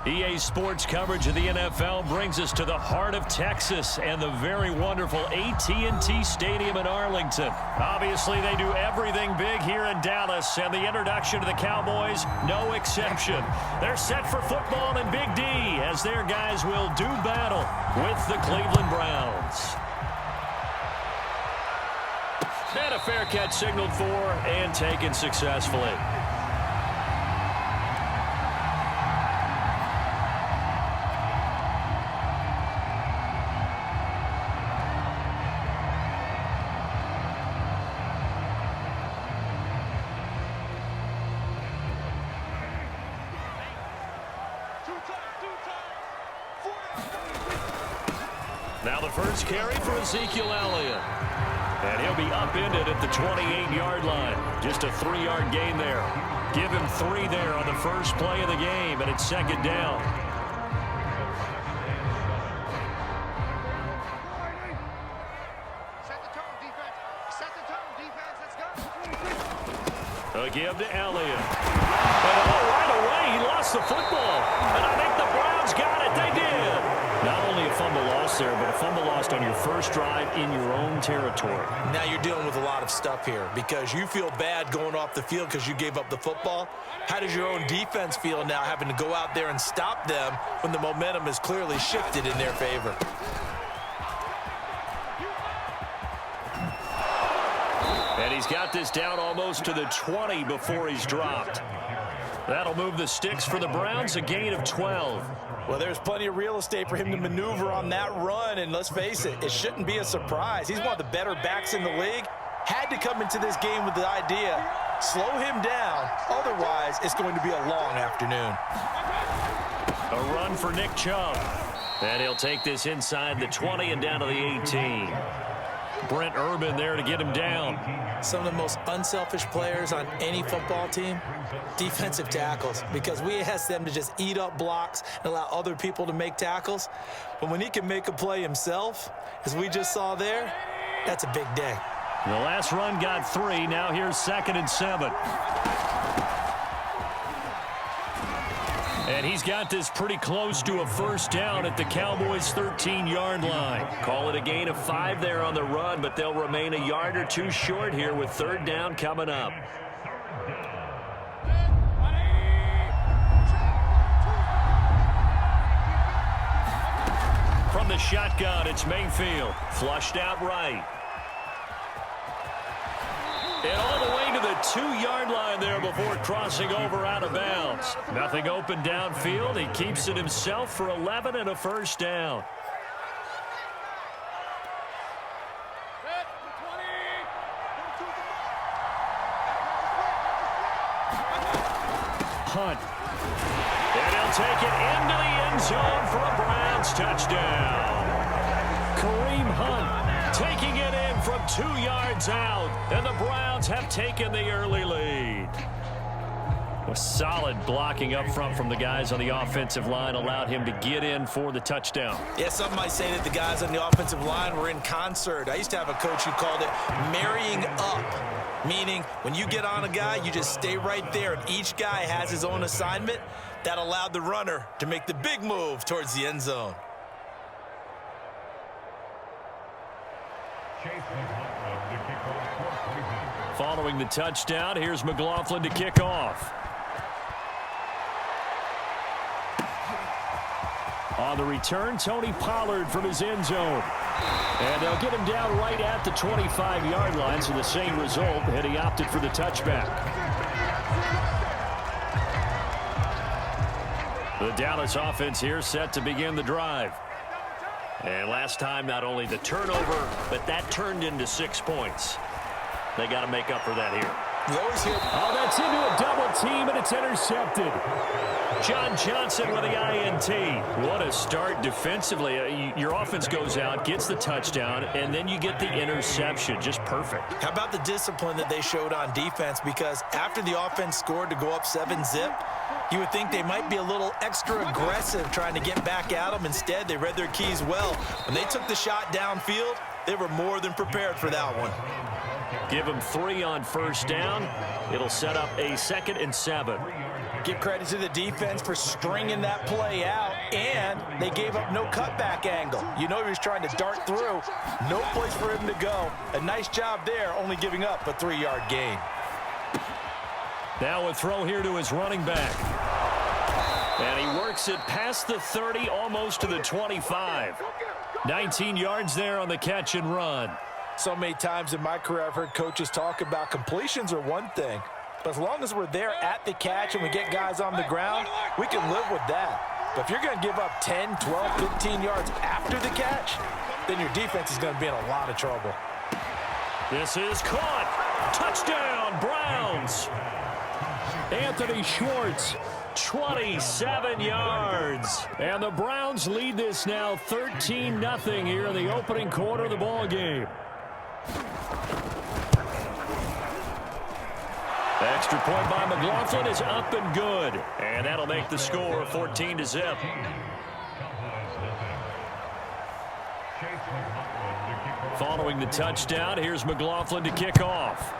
EA Sports coverage of the NFL brings us to the heart of Texas and the very wonderful AT&T Stadium in Arlington. Obviously, they do everything big here in Dallas, and the introduction to the Cowboys, no exception. They're set for football in Big D as their guys will do battle with the Cleveland Browns. And a fair catch signaled for and taken successfully. Now the first carry for Ezekiel Elliott. And he'll be upended at the 28-yard line. Just a 3-yard gain there. Give him 3 there on the first play of the game, and it's second down. Set the tone, defense. Set the tone, defense. Let's go. A give to Elliott. And right away, he lost the football. And I think the Browns got it. They did. Not only a fumble loss there, but a fumble lost on your first drive in your own territory. Now you're dealing with a lot of stuff here because you feel bad going off the field because you gave up the football. How does your own defense feel now having to go out there and stop them when the momentum is clearly shifted in their favor? And he's got this down almost to the 20 before he's dropped. That'll move the sticks for the Browns, a gain of 12. Well, there's plenty of real estate for him to maneuver on that run, and let's face it, it shouldn't be a surprise. He's one of the better backs in the league. Had to come into this game with the idea, slow him down, otherwise it's going to be a long afternoon. A run for Nick Chubb. And he'll take this inside the 20 and down to the 18. Brent Urban there to get him down. Some of the most unselfish players on any football team, defensive tackles, because we ask them to just eat up blocks and allow other people to make tackles. But when he can make a play himself, as we just saw there, that's a big day. The last run got 3. Now here's 2nd and 7. And he's got this pretty close to a first down at the Cowboys' 13-yard line. Call it a gain of 5 there on the run, but they'll remain a yard or 2 short here with 3rd down coming up. From the shotgun, it's Mayfield. Flushed out right. And all the way to the 2-yard line there before crossing over out of bounds. Nothing open downfield. He keeps it himself for 11 and a first down. Hunt. And he'll take it into the end zone for a Browns touchdown. Kareem Hunt taking it in from 2 yards out, and the Browns have taken the early lead. A solid blocking up front from the guys on the offensive line allowed him to get in for the touchdown. Yeah, some might say that the guys on the offensive line were in concert. I used to have a coach who called it marrying up, meaning when you get on a guy, you just stay right there, and each guy has his own assignment. That allowed the runner to make the big move towards the end zone. Following the touchdown, here's McLaughlin to kick off. On the return, Tony Pollard from his end zone. And they'll get him down right at the 25-yard line, so the same result, and he opted for the touchback. The Dallas offense here set to begin the drive. And last time, not only the turnover, but that turned into 6 points. They got to make up for that here. You always hear, oh, that's into a double team, and it's intercepted. John Johnson with the INT. What a start defensively. Your offense goes out, gets the touchdown, and then you get the interception. Just perfect. How about the discipline that they showed on defense? Because after the offense scored to go up 7-zip, you would think they might be a little extra aggressive trying to get back at them. Instead, they read their keys well. When they took the shot downfield, they were more than prepared for that one. Give them 3 on first down. It'll set up a 2nd and 7. Give credit to the defense for stringing that play out, and they gave up no cutback angle. You know he was trying to dart through. No place for him to go. A nice job there, only giving up a 3-yard gain. Now a throw here to his running back. And he works it past the 30, almost to the 25. 19 yards there on the catch and run. So many times in my career I've heard coaches talk about completions are one thing. But as long as we're there at the catch and we get guys on the ground, we can live with that. But if you're going to give up 10, 12, 15 yards after the catch, then your defense is going to be in a lot of trouble. This is caught. Touchdown, Browns. Anthony Schwartz, 27 yards. And the Browns lead this now 13-0 here in the opening quarter of the ball game. Extra point by McLaughlin is up and good. And that'll make the score 14-0. Following the touchdown, here's McLaughlin to kick off.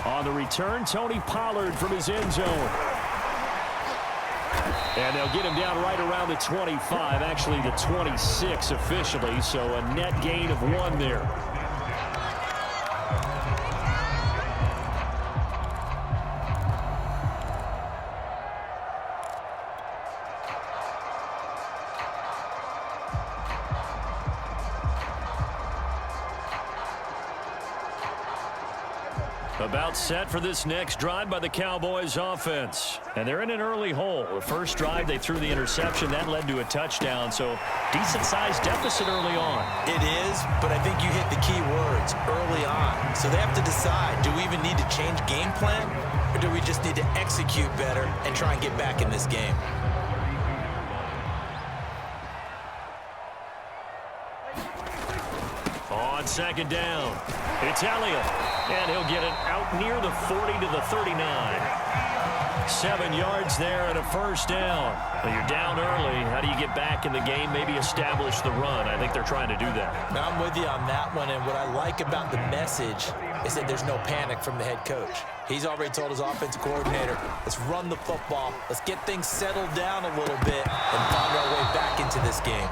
On the return, Tony Pollard from his end zone. And they'll get him down right around the 25, actually the 26 officially, so a net gain of 1 there. About set for this next drive by the Cowboys offense. And they're in an early hole. The first drive, they threw the interception. That led to a touchdown, so decent-sized deficit early on. It is, but I think you hit the key words, early on. So they have to decide, do we even need to change game plan, or do we just need to execute better and try and get back in this game? On second down, it's Elliott, and he'll get it out near the 40 to the 39. 7 yards there and a first down. Well, you're down early. How do you get back in the game? Maybe establish the run. I think they're trying to do that. Now, I'm with you on that one, and what I like about the message is that there's no panic from the head coach. He's already told his offensive coordinator, let's run the football, let's get things settled down a little bit and find our way back into this game.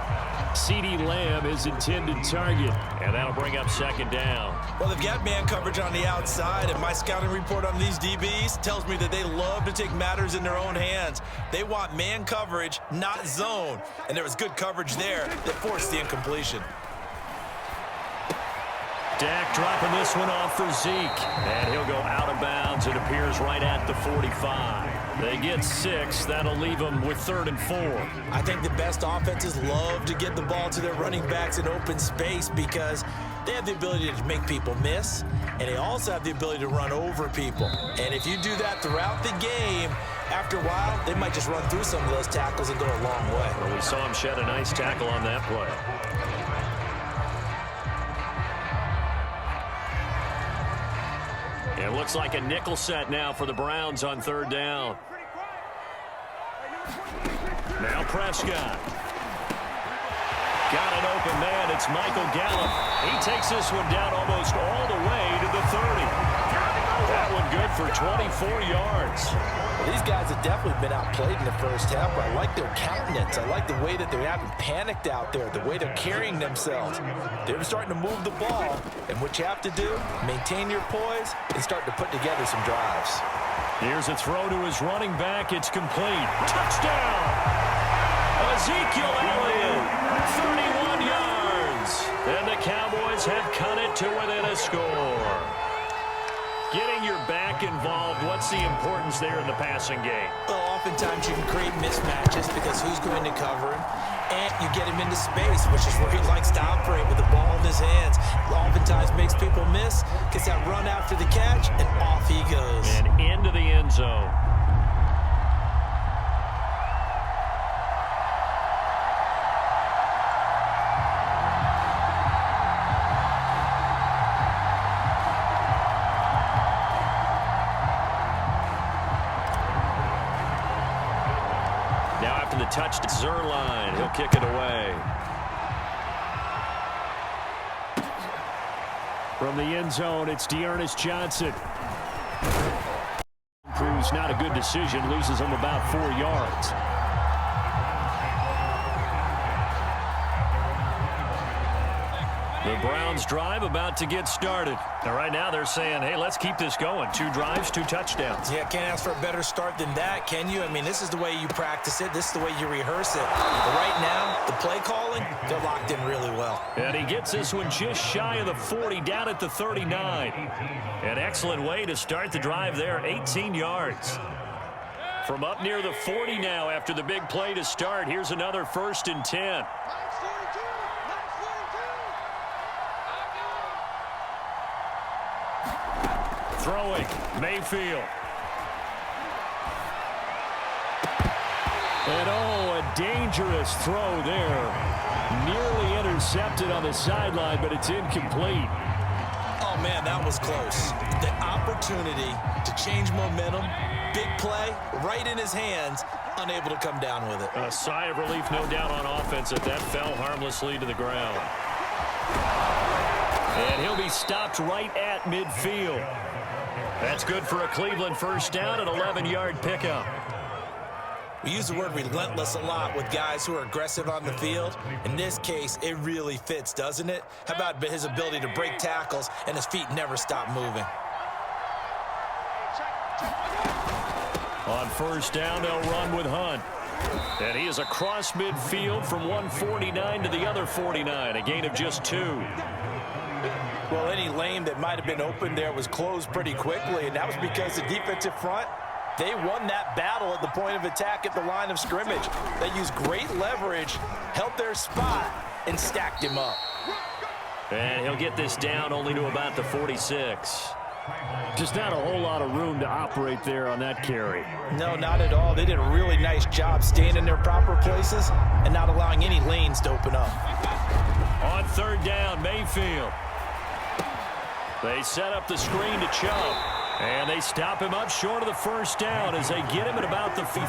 CeeDee Lamb is intended target, and that'll bring up second down. Well, they've got man coverage on the outside, and my scouting report on these DBs tells me that they love to take matters in their own hands. They want man coverage, not zone, and there was good coverage there that forced the incompletion. Dak dropping this one off for Zeke, and he'll go out of bounds. It appears right at the 45. They get 6. That'll leave them with 3rd and 4. I think the best offenses love to get the ball to their running backs in open space because they have the ability to make people miss, and they also have the ability to run over people. And if you do that throughout the game, after a while, they might just run through some of those tackles and go a long way. Well, we saw him shed a nice tackle on that play. It looks like a nickel set now for the Browns on 3rd down. Now Prescott. Got an open man. It's Michael Gallup. He takes this one down almost all the way to the 30. That one good for 24 yards. Well, these guys have definitely been outplayed in the first half, but I like their countenance. I like the way that they haven't panicked out there, the way they're carrying themselves. They're starting to move the ball, and what you have to do, maintain your poise and start to put together some drives. Here's a throw to his running back. It's complete. Touchdown! Ezekiel Elliott, 31 yards. And the Cowboys have cut it to within a score. Getting your back involved, what's the importance there in the passing game? Well, oftentimes you can create mismatches because who's going to cover him, and you get him into space, which is where he likes to operate with the ball in his hands. Oftentimes makes people miss, gets that run after the catch, and off he goes. And into the end zone. Touched Zerline. He'll kick it away. From the end zone, it's Dearness Johnson. Proves not a good decision, loses him about 4 yards. The Browns drive about to get started. And right now they're saying, hey, let's keep this going. 2 drives, 2 touchdowns. Yeah, can't ask for a better start than that, can you? I mean, this is the way you practice it. This is the way you rehearse it. But right now, the play calling, they're locked in really well. And he gets this one just shy of the 40, down at the 39. An excellent way to start the drive there, 18 yards. From up near the 40 now after the big play to start, here's another 1st and 10. Throwing, Mayfield. And a dangerous throw there. Nearly intercepted on the sideline, but it's incomplete. Oh, man, that was close. The opportunity to change momentum, big play, right in his hands, unable to come down with it. A sigh of relief, no doubt, on offense that fell harmlessly to the ground. And he'll be stopped right at midfield. That's good for a Cleveland 1st down, an 11-yard pickup. We use the word relentless a lot with guys who are aggressive on the field. In this case, it really fits, doesn't it? How about his ability to break tackles and his feet never stop moving? On 1st down, they'll run with Hunt. And he is across midfield from 149 to the other 49, a gain of just 2. Well, any lane that might have been open there was closed pretty quickly, and that was because the defensive front, they won that battle at the point of attack at the line of scrimmage. They used great leverage, held their spot, and stacked him up. And he'll get this down only to about the 46. Just not a whole lot of room to operate there on that carry. No, not at all. They did a really nice job staying in their proper places and not allowing any lanes to open up. On 3rd down, Mayfield. They set up the screen to Chubb, and they stop him up short of the 1st down as they get him at about the 3.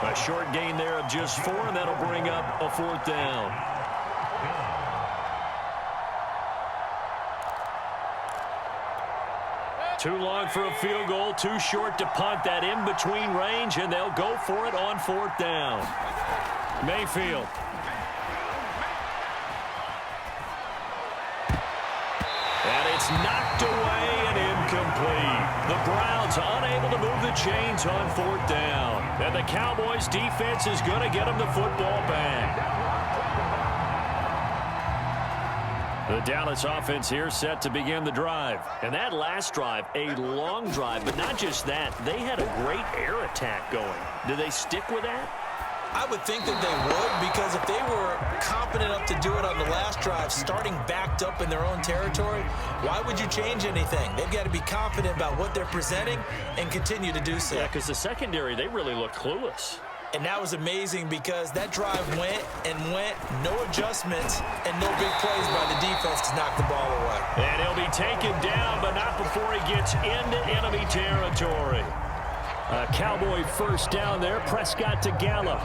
A short gain there of just 4, and that'll bring up a 4th down. Too long for a field goal, too short to punt. That in between range, and they'll go for it on 4th down. Mayfield. And it's knocked away and incomplete. The Browns unable to move the chains on 4th down. And the Cowboys defense is going to get them the football back. The Dallas offense here set to begin the drive. And that last drive, a long drive, but not just that. They had a great air attack going. Do they stick with that? I would think that they would, because if they were competent enough to do it on the last drive, starting backed up in their own territory, why would you change anything? They've got to be confident about what they're presenting and continue to do so. Yeah, because the secondary, they really look clueless. And that was amazing because that drive went and went, no adjustments, and no big plays by the defense to knock the ball away. And he'll be taken down, but not before he gets into enemy territory. A Cowboy 1st down there. Prescott to Gallup.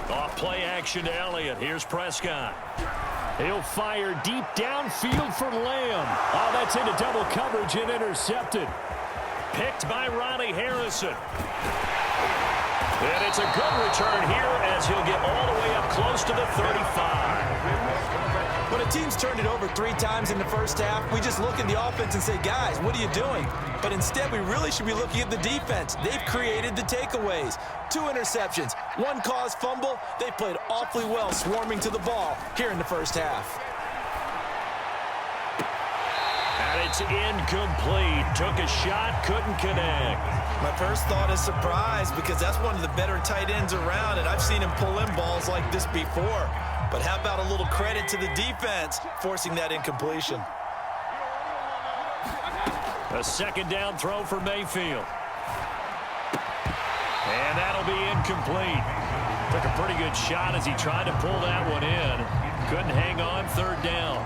Off play action to Elliott. Here's Prescott. He'll fire deep downfield for Lamb. Oh, that's into double coverage and intercepted. Picked by Ronnie Harrison. And it's a good return here as he'll get all the way up close to the 35. When a team's turned it over 3 times in the first half, we just look at the offense and say, guys, what are you doing? But instead, we really should be looking at the defense. They've created the takeaways. 2 interceptions, 1 caused fumble. They played awfully well swarming to the ball here in the first half. And it's incomplete. Took a shot, couldn't connect. My first thought is surprise, because that's one of the better tight ends around, and I've seen him pull in balls like this before. But how about a little credit to the defense forcing that incompletion? A 2nd down throw for Mayfield. And that'll be incomplete. Took a pretty good shot as he tried to pull that one in. Couldn't hang on. 3rd down.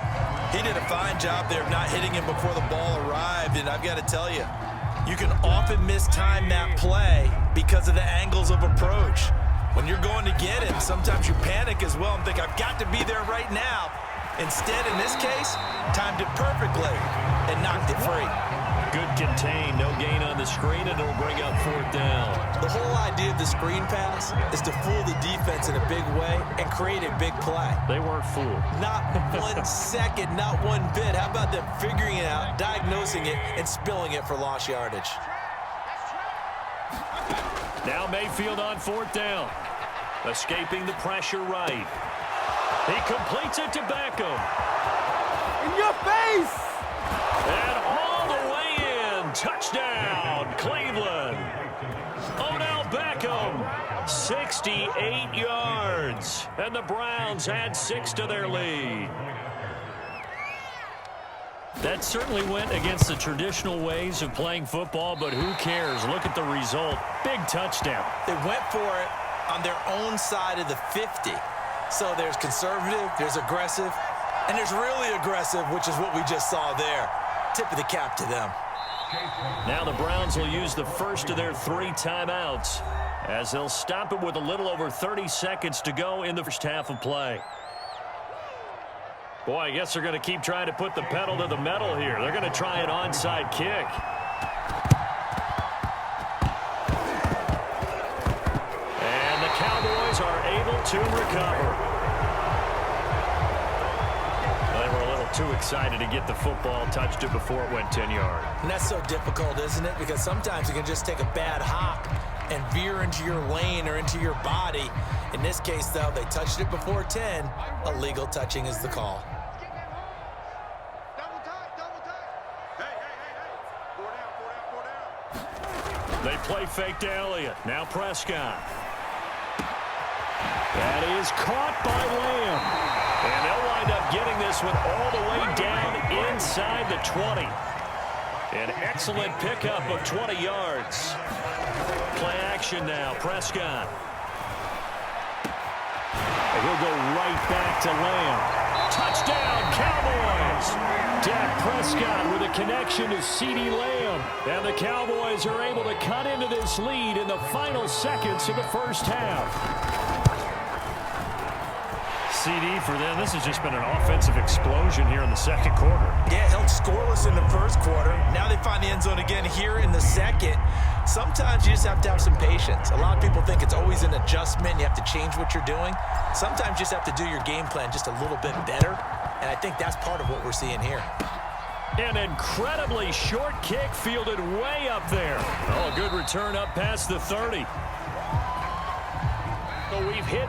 He did a fine job there of not hitting him before the ball arrived, and I've got to tell you, you can often mistime that play because of the angles of approach. When you're going to get him, sometimes you panic as well and think, I've got to be there right now. Instead, in this case, timed it perfectly and knocked it free. Good contain, no gain on the screen, and it'll bring up 4th down. The whole idea of the screen pass is to fool the defense in a big way and create a big play. They weren't fooled. Not 1 second, not one bit. How about them figuring it out, diagnosing it, and spilling it for lost yardage? Now Mayfield on 4th down. Escaping the pressure right. He completes it to Beckham. In your face! And all the way in. Touchdown, Cleveland. Odell Beckham, 68 yards. And the Browns add 6 to their lead. That certainly went against the traditional ways of playing football, but who cares? Look at the result. Big touchdown. They went for it on their own side of the 50. So there's conservative, there's aggressive, and there's really aggressive, which is what we just saw there. Tip of the cap to them. Now the Browns will use the first of their 3 timeouts as they'll stop it with a little over 30 seconds to go in the first half of play. Boy, I guess they're going to keep trying to put the pedal to the metal here. They're going to try an onside kick. And the Cowboys are able to recover. They were a little too excited to get the football, touched it before it went 10 yards. And that's so difficult, isn't it? Because sometimes you can just take a bad hop and veer into your lane or into your body. In this case, though, they touched it before 10. Illegal touching is the call. They play fake to Elliott. Now Prescott. That is caught by Lamb. And they'll wind up getting this one all the way down inside the 20. An excellent pickup of 20 yards. Play action now. Prescott. And he'll go right back to Lamb. Touchdown, Cowboys! Dak Prescott with a connection to CeeDee Lamb. And the Cowboys are able to cut into this lead in the final seconds of the first half. CD for them. This has just been an offensive explosion here in the second quarter. Yeah, held scoreless in the first quarter. Now they find the end zone again here in the second. Sometimes you just have to have some patience. A lot of people think it's always an adjustment. You have to change what you're doing. Sometimes you just have to do your game plan just a little bit better. And I think that's part of what we're seeing here. An incredibly short kick fielded way up there. Oh, a good return up past the 30. So we've hit